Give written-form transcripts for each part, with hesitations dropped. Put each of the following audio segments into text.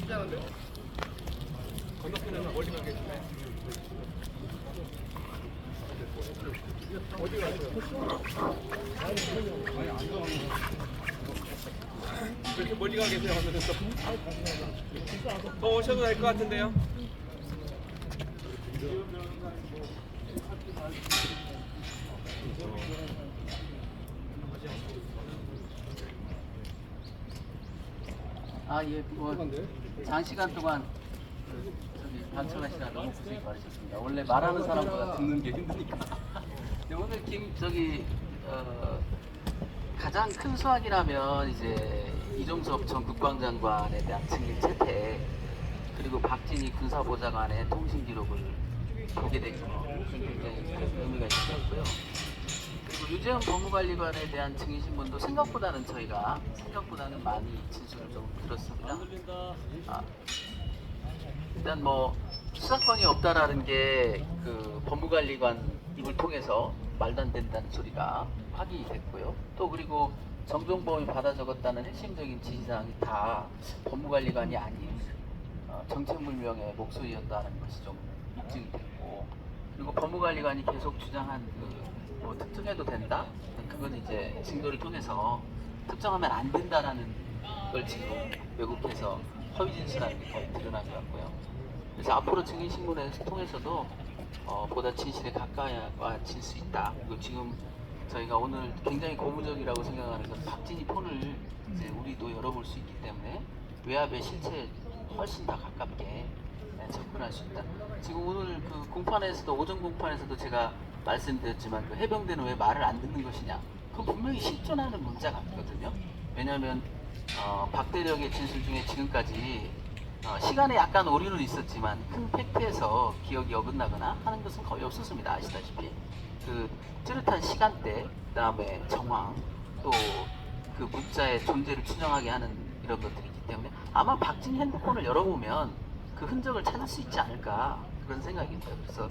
쉽지않은데 건너편에서 멀리 가겠네. 어디 가세요? 왜 이렇게 멀리 가 계세요? 하면은 더 오셔도 될 것 같은데요? 아, 예, 장시간 동안 저기 방청하시라 너무 고생이 많으셨습니다. 원래 말하는 사람보다 듣는 게 힘드니까. 근데 오늘 가장 큰 수확이라면 이제 이종섭 전 국방장관에 대한 증인 채택, 그리고 박진희 군사보좌관의 통신 기록을 보게 된 것은 굉장히 큰 의미가 있었고요. 그리고 유재현 법무관리관에 대한 증인신문도 생각보다는 많이 진술을 좀 들었습니다. 일단 뭐 수사권이 없다라는 게 그 법무관리관 입을 통해서 말도 안 된다는 소리가 확인이 됐고요. 또 그리고 정종범이 받아 적었다는 핵심적인 지시사항이 다 법무관리관이 아닌 정체불명의 목소리였다는 것이 좀 입증이 됐고, 그리고 법무관리관이 계속 주장한 뭐 특정해도 된다? 그건 이제 증거를 통해서 특정하면 안 된다라는 걸 지금 왜곡해서 허위 진술하는 게 거의 드러난 것 같고요. 그래서 앞으로 증인신문을 통해서도 보다 진실에 가까워질 수 있다. 그리고 지금 저희가 오늘 굉장히 고무적이라고 생각하는 건 박진희 폰을 이제 우리도 열어볼 수 있기 때문에 외압의 실체에 훨씬 더 가깝게 접근할 수 있다. 지금 오늘 그 공판에서도, 오전 공판에서도 제가 말씀드렸지만 그 해병대는 왜 말을 안 듣는 것이냐, 그건 분명히 실존하는 문자 같거든요. 왜냐하면 박대력의 진술 중에 지금까지 시간에 약간 오류는 있었지만 큰 팩트에서 기억이 어긋나거나 하는 것은 거의 없었습니다. 아시다시피 그 뚜렷한 시간대, 그다음에 정황, 또 그 문자의 존재를 추정하게 하는 이런 것들이 있기 때문에 아마 박진희 핸드폰을 열어보면 그 흔적을 찾을 수 있지 않을까, 그런 생각이 들어요. 그래서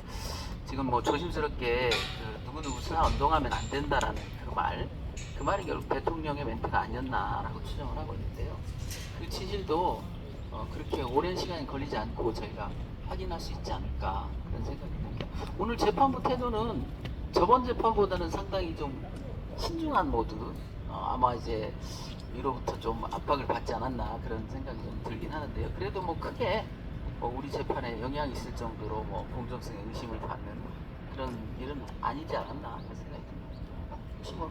지금 뭐 조심스럽게 그 누구누구 수사 운동하면 안 된다라는 그 말이 결국 대통령의 멘트가 아니었나라고 추정을 하고 있는데요. 그 진실도 그렇게 오랜 시간이 걸리지 않고 저희가 확인할 수 있지 않을까, 그런 생각이 듭니다. 오늘 재판부 태도는 저번 재판보다는 상당히 좀 신중한 모드, 아마 이제 위로부터 좀 압박을 받지 않았나, 그런 생각이 좀 들긴 하는데요. 그래도 뭐 크게 우리 재판에 영향이 있을 정도로 뭐 공정성에 의심을 받는 그런 일은 아니지 않았나, 그런 생각이 듭니다.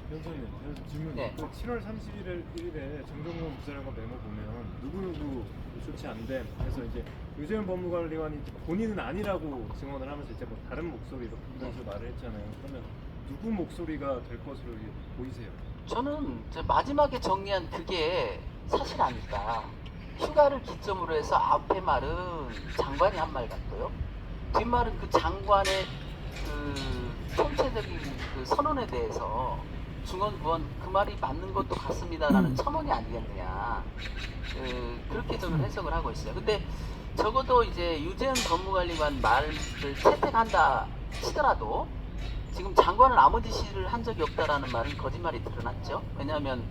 변호사님, 질문. 네. 그 7월 31일에 정정근 부사령관 메모 보면 누구누구 조치 안 됨. 그래서 이제 유재현 법무관리관이 본인은 아니라고 증언을 하면서 이제 뭐 다른 목소리 이런 식으로 말을 했잖아요. 그러면 누구 목소리가 될 것으로 보이세요? 저는 마지막에 정리한 그게 사실 아닐까. 휴가를 기점으로 해서 앞에 말은 장관이 한 말 같고요. 뒷말은 그 장관의 그 총체적인 그 선언에 대해서 중언 부언 그 말이 맞는 것도 같습니다라는 첨언이 아니겠느냐. 그렇게 저는 해석을 하고 있어요. 근데 적어도 이제 유재현 법무관리관 말을 채택한다 치더라도 지금 장관은 아무 지시를 한 적이 없다라는 말은 거짓말이 드러났죠. 왜냐하면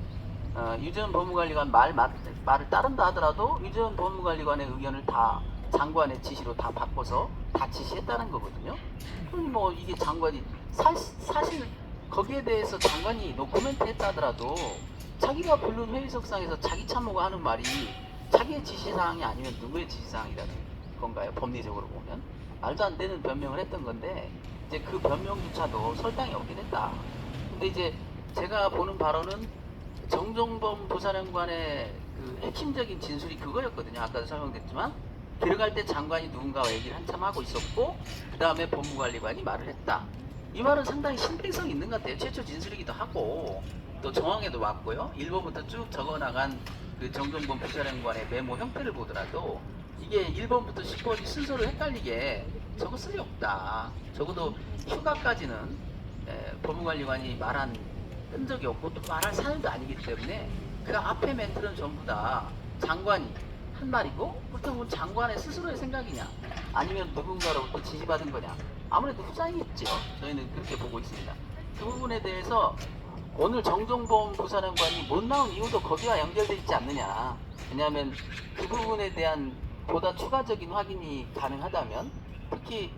유재현 법무관리관 말을 따른다 하더라도 유재현 법무관리관의 의견을 다 장관의 지시로 다 바꿔서 다 지시했다는 거거든요. 그럼 뭐 이게 장관이 사실 거기에 대해서 장관이 노코멘트 했다 하더라도 자기가 부른 회의석상에서 자기 참모가 하는 말이 자기의 지시사항이 아니면 누구의 지시사항이라는 건가요? 법리적으로 보면 말도 안 되는 변명을 했던 건데 이제 그 변명조차도 설탕이 없게 됐다. 근데 이제 제가 보는 바로는 정종범 부사령관의 그 핵심적인 진술이 그거였거든요. 아까도 설명됐지만 들어갈 때 장관이 누군가와 얘기를 한참 하고 있었고 그 다음에 법무관리관이 말을 했다. 이 말은 상당히 신빙성이 있는 것 같아요. 최초 진술이기도 하고 또 정황에도 왔고요. 1번부터 쭉 적어나간 그 정종범 부사령관의 메모 형태를 보더라도 이게 1번부터 10번이 순서로 헷갈리게 적었을 리 없다. 적어도 휴가까지는 법무관리관이 말한 흔적이 없고 또 말할 사연도 아니기 때문에 그 앞에 멘트는 전부 다 장관이 한 말이고, 그렇다면 장관의 스스로의 생각이냐 아니면 누군가로부터 지시받은 거냐, 아무래도 후자이겠죠. 저희는 그렇게 보고 있습니다. 그 부분에 대해서 오늘 정종범 부사령관이 못 나온 이유도 거기와 연결되어 있지 않느냐. 왜냐하면 그 부분에 대한 보다 추가적인 확인이 가능하다면, 특히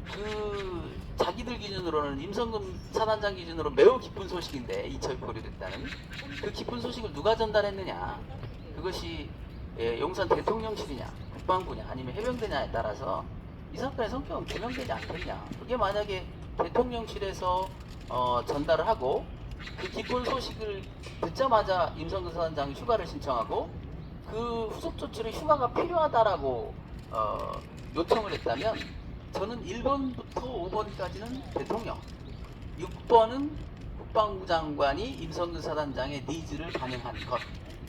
그 자기들 기준으로는 임성근 사단장 기준으로 매우 기쁜 소식인데, 이철이 보류됐다는 그 기쁜 소식을 누가 전달했느냐, 그것이 용산 대통령실이냐 국방부냐 아니면 해병대냐에 따라서 이 사건의 성격은 규명되지 않겠냐. 그게 만약에 대통령실에서 전달을 하고 그 기쁜 소식을 듣자마자 임성근 사단장이 휴가를 신청하고 그 후속 조치로 휴가가 필요하다라고 요청을 했다면, 저는 1번부터 5번까지는 대통령, 6번은 국방부 장관이 임성근 사단장의 니즈를 반영한 것,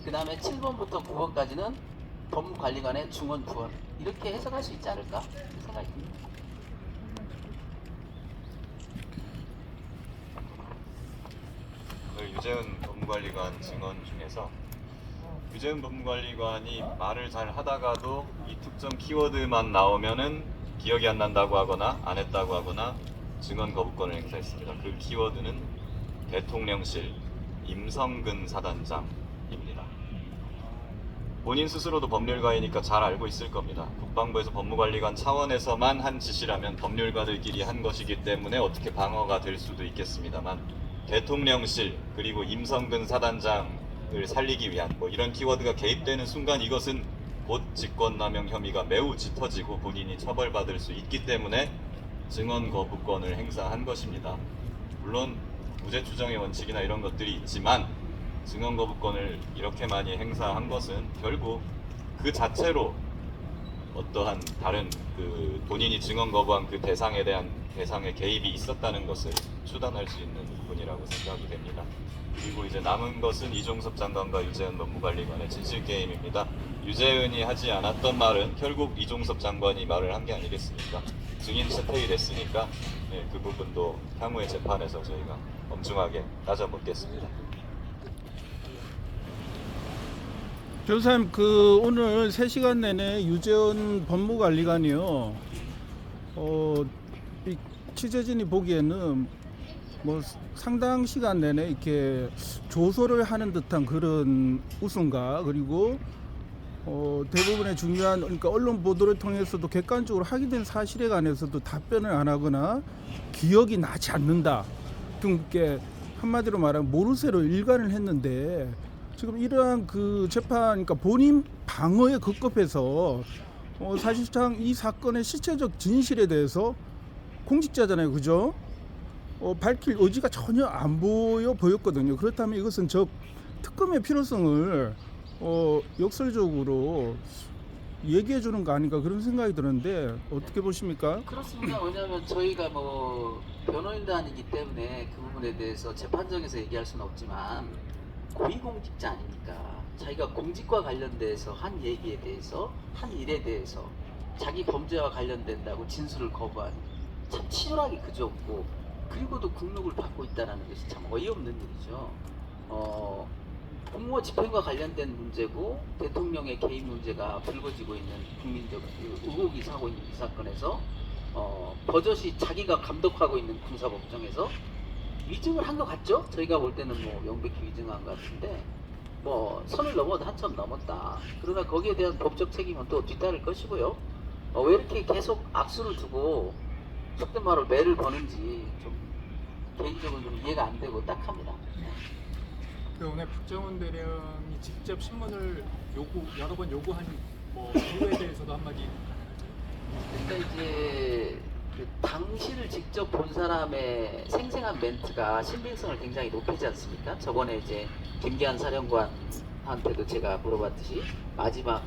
그 다음에 7번부터 9번까지는 법무관리관의 중원 부원, 이렇게 해석할 수 있지 않을까 생각이 듭니다. 오늘 유재은 법무관리관 증언 중에서 유재은 법무관리관이 말을 잘 하다가도 이 특정 키워드만 나오면은 기억이 안 난다고 하거나 안 했다고 하거나 증언 거부권을 행사했습니다. 그 키워드는 대통령실 임성근 사단장입니다. 본인 스스로도 법률가이니까 잘 알고 있을 겁니다. 국방부에서 법무관리관 차원에서만 한 지시라면 법률가들끼리 한 것이기 때문에 어떻게 방어가 될 수도 있겠습니다만, 대통령실 그리고 임성근 사단장을 살리기 위한 이런 키워드가 개입되는 순간 이것은 곧 직권남용 혐의가 매우 짙어지고 본인이 처벌받을 수 있기 때문에 증언 거부권을 행사한 것입니다. 물론 무죄 추정의 원칙이나 이런 것들이 있지만 증언 거부권을 이렇게 많이 행사한 것은 결국 그 자체로 어떠한 다른 그 본인이 증언 거부한 그 대상의 개입이 있었다는 것을 추단할 수 있는 부분이라고 생각이 됩니다. 그리고 이제 남은 것은 이종섭 장관과 유재은 법무관리관의 진실 게임입니다. 유재은이 하지 않았던 말은 결국 이종섭 장관이 말을 한 게 아니겠습니까? 증인 채택이 됐으니까 그 부분도 향후의 재판에서 저희가 엄중하게 따져보겠습니다. 변호사님, 오늘 3시간 내내 유재은 법무관리관이요. 이 취재진이 보기에는 뭐 상당 시간 내내 이렇게 조소를 하는 듯한 그런 웃음과, 그리고 대부분의 중요한, 그러니까 언론 보도를 통해서도 객관적으로 확인된 사실에 관해서도 답변을 안 하거나 기억이 나지 않는다. 그러니까 한마디로 말하면 모르쇠로 일관을 했는데, 지금 이러한 그 재판, 그러니까 본인 방어에 급급해서 사실상 이 사건의 실체적 진실에 대해서 공직자잖아요, 그죠? 밝힐 의지가 전혀 안 보였거든요. 그렇다면 이것은 특검의 필요성을 역설적으로 얘기해 주는 거 아닌가, 그런 생각이 드는데 어떻게 보십니까? 그렇습니다. 왜냐하면 저희가 뭐 변호인단이기 때문에 그 부분에 대해서 재판정에서 얘기할 수는 없지만, 고위공직자 아닙니까? 자기가 공직과 관련돼서 한 얘기에 대해서, 한 일에 대해서 자기 범죄와 관련된다고 진술을 거부한, 참 치졸하기 그지없고, 그리고도 국록을 받고 있다는 것이 참 어이없는 일이죠. 공무원 집행과 관련된 문제고 대통령의 개입 문제가 불거지고 있는 국민적 의혹이 사고 있는 이 사건에서 버젓이 자기가 감독하고 있는 군사법정에서 위증을 한 것 같죠? 저희가 볼 때는 뭐 명백히 위증한 것 같은데, 뭐 선을 넘어도 한참 넘었다. 그러나 거기에 대한 법적 책임은 또 뒤따를 것이고요. 왜 이렇게 계속 악수를 두고 속된 말로 매를 거는지 좀 개인적으로 좀 이해가 안 되고 딱합니다. 오늘 박정훈 대령이 직접 신문을 여러 번 요구한 이유에 대해서도 한마디. 그러니까 이제 그 당시를 직접 본 사람의 생생한 멘트가 신빙성을 굉장히 높이지 않습니까? 저번에 이제 김기한 사령관한테도 제가 물어봤듯이 마지막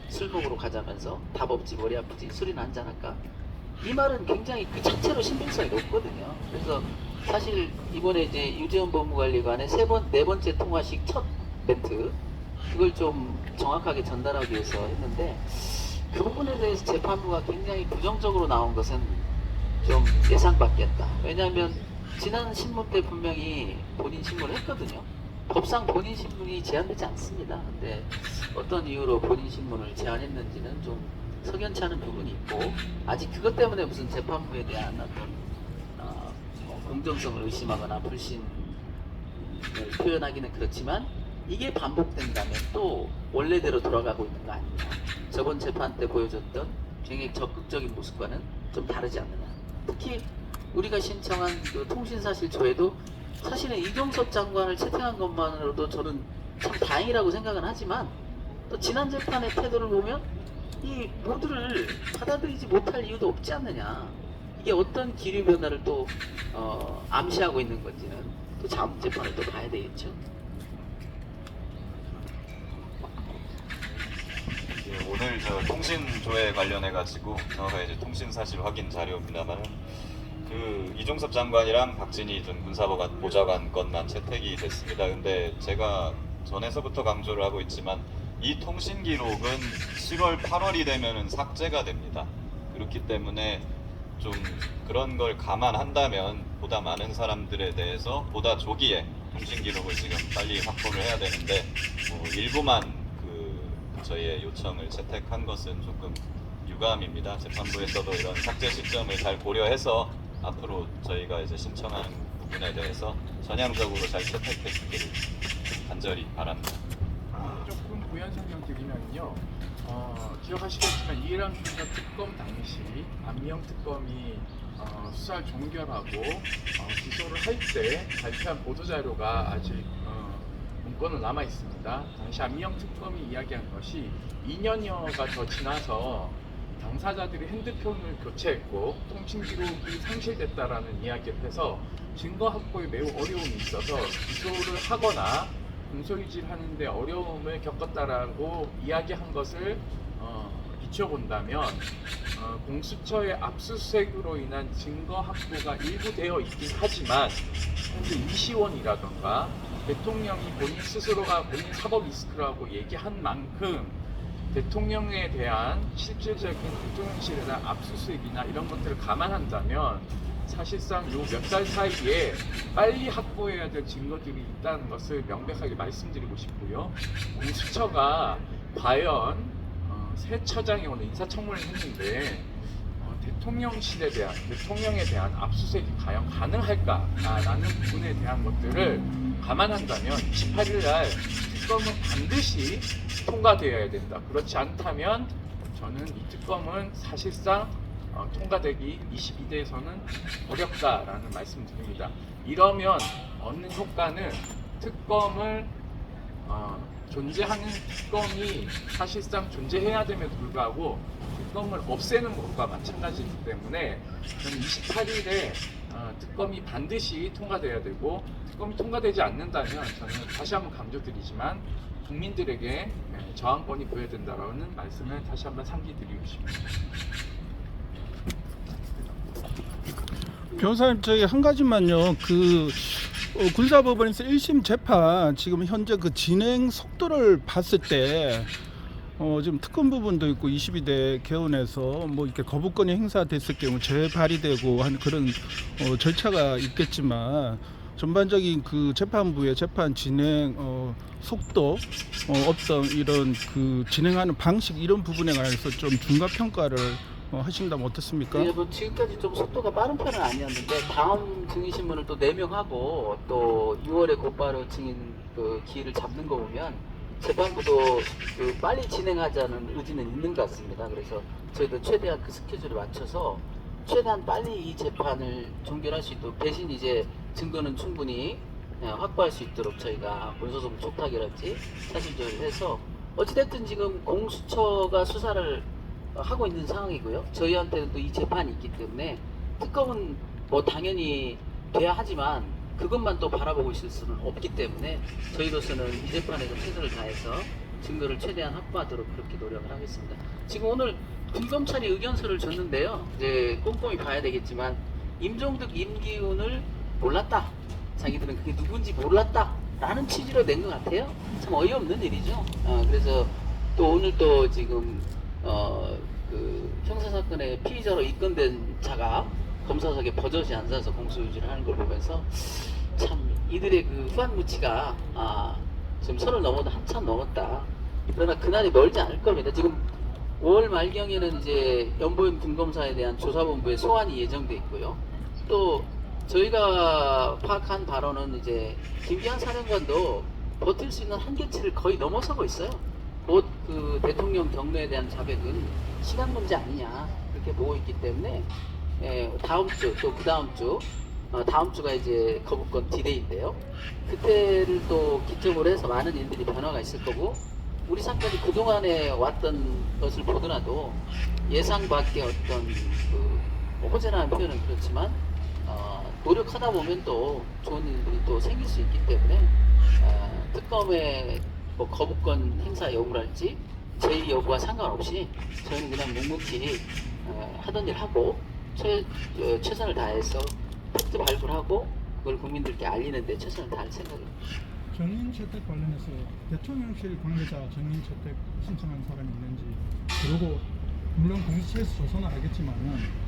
술 먹으러 가자면서 답 없지 머리 아프지 술이나 한잔 할까? 이 말은 굉장히 그 자체로 신빙성이 높거든요. 그래서 사실 이번에 이제 유재은 법무관리관의 네 번째 통화식 첫 멘트, 그걸 좀 정확하게 전달하기 위해서 했는데, 그 부분에 대해서 재판부가 굉장히 부정적으로 나온 것은 좀 예상밖이었다. 왜냐하면 지난 신문 때 분명히 본인 신문을 했거든요. 법상 본인 신문이 제한되지 않습니다. 근데 어떤 이유로 본인 신문을 제한했는지는 좀 석연치 않은 부분이 있고, 아직 그것 때문에 무슨 재판부에 대한 어떤 공정성을 의심하거나 불신이 표현하기는 그렇지만 이게 반복된다면 또 원래대로 돌아가고 있는 거 아니냐. 저번 재판 때 보여줬던 굉장히 적극적인 모습과는 좀 다르지 않느냐. 특히 우리가 신청한 그 통신사실 조회도 사실은 이종섭 장관을 채택한 것만으로도 저는 참 다행이라고 생각은 하지만 또 지난 재판의 태도를 보면 이 모두를 받아들이지 못할 이유도 없지 않느냐. 이게 어떤 기류 변화를 또 암시하고 있는 건지는 또 다음 재판을 또 봐야 되겠죠. 예, 오늘 저 통신 조회 관련해 가지고 정확하게 이제 통신 사실 확인 자료입니다만 그 이종섭 장관이랑 박진희 전 군사보좌관 건만 채택이 됐습니다. 근데 제가 전에서부터 강조를 하고 있지만 이 통신 기록은 7월 8월이 되면은 삭제가 됩니다. 그렇기 때문에 좀 그런 걸 감안한다면 보다 많은 사람들에 대해서 보다 조기에 통신 기록을 지금 빨리 확보를 해야 되는데 일부만 저희의 요청을 채택한 것은 조금 유감입니다. 재판부에서도 이런 삭제 시점을 잘 고려해서 앞으로 저희가 이제 신청하는 부분에 대해서 전향적으로 잘 채택해 주기를 간절히 바랍니다. 조금 부연 설명 드리면요. 기억하시겠지만 이해람 중사 특검 당시 안미영 특검이 수사를 종결하고 기소를 할 때 발표한 보도자료가 아직 문건은 남아 있습니다. 당시 안미영 특검이 이야기한 것이 2년여가 더 지나서 당사자들이 핸드폰을 교체했고 통신 기록이 상실됐다라는 이야기를 해서 증거 확보에 매우 어려움이 있어서 기소를 하거나 공소유지를 하는데 어려움을 겪었다라고 이야기한 것을 비춰본다면 공수처의 압수수색으로 인한 증거 확보가 일부 되어 있긴 하지만 현재 이시원이라던가 대통령이 본인 스스로가 본인 사법 리스크라고 얘기한 만큼 대통령에 대한 실질적인 대통령실에 대한 압수수색이나 이런 것들을 감안한다면 사실상 요 몇 달 사이에 빨리 확보해야 될 증거들이 있다는 것을 명백하게 말씀드리고 싶고요. 공수처가 과연 새 처장이 오늘 인사청문을 했는데 대통령실에 대한 대통령에 대한 압수수색이 과연 가능할까라는 부분에 대한 것들을 감안한다면 28일 날 특검은 반드시 통과되어야 된다. 그렇지 않다면 저는 이 특검은 사실상 통과되기 22대에서는 어렵다라는 말씀드립니다. 이러면 얻는 효과는 특검을 존재하는 특검이 사실상 존재해야 됨에도 불구하고 특검을 없애는 것과 마찬가지이기 때문에 저는 28일에 특검이 반드시 통과돼야 되고 특검이 통과되지 않는다면 저는 다시 한번 강조드리지만 국민들에게 저항권이 부여된다라는 말씀을 다시 한번 상기드리고 싶습니다. 변호사님 저희 한 가지만요. 군사법원에서 1심 재판 지금 현재 그 진행 속도를 봤을 때 지금 특검 부분도 있고 22대 개헌에서 뭐 이렇게 거부권이 행사됐을 경우 재발의되고 하는 그런 절차가 있겠지만 전반적인 그 재판부의 재판 진행 속도 어떤 이런 그 진행하는 방식 이런 부분에 관해서 좀 중간 평가를 하신다면 어떻습니까? 네, 뭐 지금까지 좀 속도가 빠른 편은 아니었는데 다음 증인 신문을 또 4명 또 6월에 곧바로 증인 그 기일을 잡는 거 보면 재판부도 그 빨리 진행하자는 의지는 있는 것 같습니다. 그래서 저희도 최대한 그 스케줄에 맞춰서 최대한 빨리 이 재판을 종결할 수 있도록 대신 이제 증거는 충분히 확보할 수 있도록 저희가 본소송 촉탁이랄지 사실조회를 해서 어찌됐든 지금 공수처가 수사를 하고 있는 상황이고요. 저희한테는 또 이 재판이 있기 때문에 특검은 뭐 당연히 돼야 하지만 그것만 또 바라보고 있을 수는 없기 때문에 저희로서는 이 재판에서 최선을 다해서 증거를 최대한 확보하도록 그렇게 노력을 하겠습니다. 지금 오늘 군검찰이 의견서를 줬는데요. 이제 꼼꼼히 봐야 되겠지만 임종득, 임기훈을 몰랐다. 자기들은 그게 누군지 몰랐다. 라는 취지로 낸 것 같아요. 참 어이없는 일이죠. 그래서 또 오늘 또 지금 그 형사사건의 피의자로 입건된 자가 검사석에 버젓이 앉아서 공소유지를 하는 걸 보면서 참 이들의 그 후한무치가 지금 선을 넘어도 한참 넘었다. 그러나 그날이 멀지 않을 겁니다. 지금 5월 말경에는 이제 연보임 군검사에 대한 조사본부의 소환이 예정돼 있고요. 또 저희가 파악한 바로는 이제 김기한 사령관도 버틸 수 있는 한계치를 거의 넘어서고 있어요. 곧 그 대통령 경로에 대한 자백은 시간 문제 아니냐 그렇게 보고 있기 때문에 다음 주 또 그 다음 주 다음 주가 이제 거부권 디데이인데요. 그때를 또 기점으로 해서 많은 일들이 변화가 있을 거고 우리 사건이 그동안에 왔던 것을 보더라도 예상 밖의 어떤 뭐 호재라는 표현은 그렇지만 노력하다 보면 또 좋은 일들이 또 생길 수 있기 때문에 특검의 뭐 거부권 행사 여부랄지 제의 여부와 상관없이 저희는 그냥 묵묵히 하던 일 하고 최선을 다해서 팩트 발굴 하고 그걸 국민들께 알리는 데 최선을 다할 생각입니다. 정인채택 관련해서 대통령실 관계자 정인채택 신청한 사람이 있는지 그리고 물론 공수처에서 조사는 알겠지만은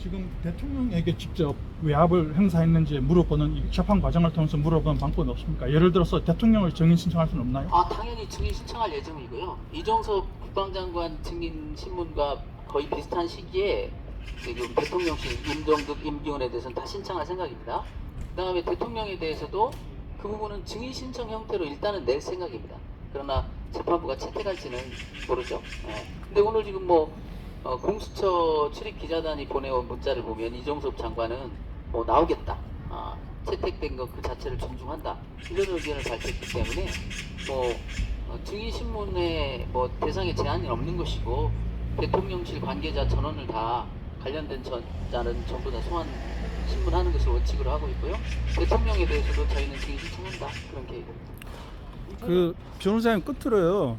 지금 대통령에게 직접 외압을 행사했는지 물어보는 이 재판 과정을 통해서 물어보는 방법은 없습니까? 예를 들어서 대통령을 증인 신청할 수는 없나요? 당연히 증인 신청할 예정이고요. 이종석 국방장관 증인 신문과 거의 비슷한 시기에 지금 대통령실 임종득 임기원에 대해서는 다 신청할 생각입니다. 그 다음에 대통령에 대해서도 그 부분은 증인 신청 형태로 일단은 낼 생각입니다. 그러나 재판부가 채택할지는 모르죠. 근데 오늘 지금 공수처 출입 기자단이 보내온 문자를 보면 이종섭 장관은 나오겠다. 채택된 것 그 자체를 존중한다. 이런 의견을 밝혔기 때문에 증인 신문에 대상에 제한이 없는 것이고 대통령실 관계자 전원을 다 관련된 자는 전부 다 소환 신문하는 것을 원칙으로 하고 있고요. 대통령에 대해서도 저희는 증인 신청한다 그런 계획입니다. 그 변호사님 끝으로요.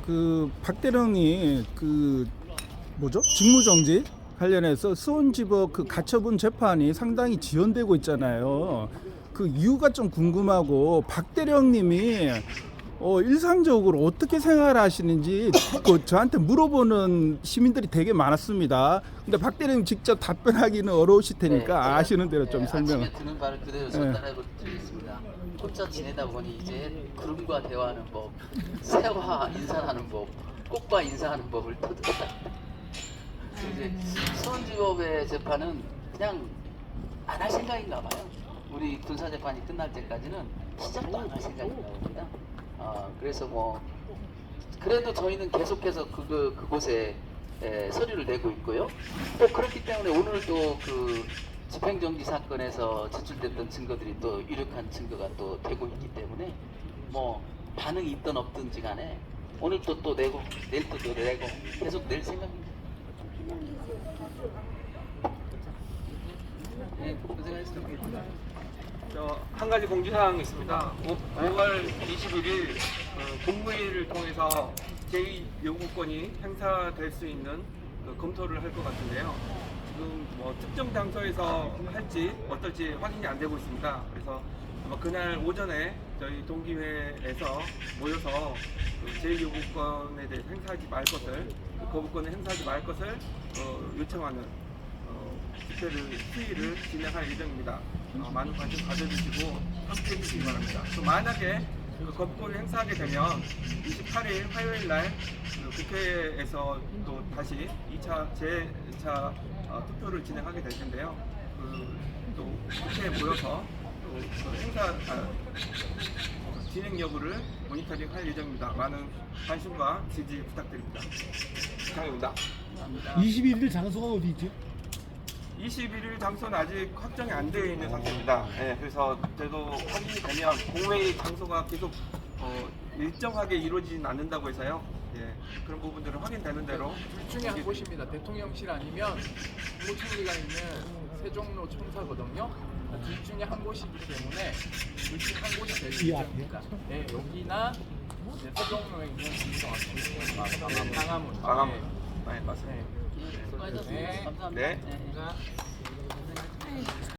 그 박대령이 직무정지 관련해서 수원지법 그 가처분 재판이 상당히 지연되고 있잖아요. 그 이유가 좀 궁금하고 박대령님이 일상적으로 어떻게 생활하시는지 저한테 물어보는 시민들이 되게 많았습니다. 근데 박대령님 직접 답변하기는 어려우실 테니까 아시는 대로 좀 설명. 아침에 드는 바를 그대로 전달해 드리겠습니다. 혼자 지내다 보니 이제 구름과 대화하는 법, 새와 인사하는 법, 꽃과 인사하는 법을 터득했다. 이제 수원지법의 재판은 그냥 안 할 생각인가 봐요. 우리 군사 재판이 끝날 때까지는 시작도 안 할 생각인가 봅니다. 그래서 그래도 저희는 계속해서 그곳에 서류를 내고 있고요. 또 그렇기 때문에 오늘 또 그 집행정지 사건에서 제출됐던 증거들이 또 유력한 증거가 또 되고 있기 때문에 반응이 있든 없든지 간에 오늘 또 내고 내일 또 내고 계속 낼 생각입니다. 네, 고생하셨습니다. 한 가지 공지사항이 있습니다. 5월 21일 국무회의를 통해서 제2요구권이 행사될 수 있는 검토를 할 것 같은데요. 지금 특정 장소에서 할지 어떨지 확인이 안 되고 있습니다. 그래서 그날 오전에 저희 동기회에서 모여서 제2요구권에 대해 행사하지 말 것을 거부권을 행사하지 말 것을 요청하는 시위를 진행할 예정입니다. 많은 관심 가져주시고 함께 해주시기 바랍니다. 또 만약에 거부권을 행사하게 되면 28일 화요일 날 국회에서 또 다시 2차 제2차 투표를 진행하게 될 텐데요. 또 국회에 모여서 또 행사 진행 여부를 모니터링 할 예정입니다. 많은 관심과 지지 부탁드립니다. 이상입니다. 21일 장소가 어디지? 21일 장소는 아직 확정이 안 되어 있는 상태입니다. 그래서 저도 확인이 되면 공회의 장소가 계속 일정하게 이루어지진 않는다고 해서요. 그런 부분들은 확인되는 대로 둘 중에 한 곳입니다. 대통령실 아니면 국무총리가 있는 세종로 청사거든요. 둘 중에 한 곳이기 때문에 둘 중에 한 곳이 될 예정입니다. 네, 여기나 세종로에 있는 광화문. 마감. 네, 맞습니다. 수고하셨습니다. 네. 감사합니다. 네. 감사합니다.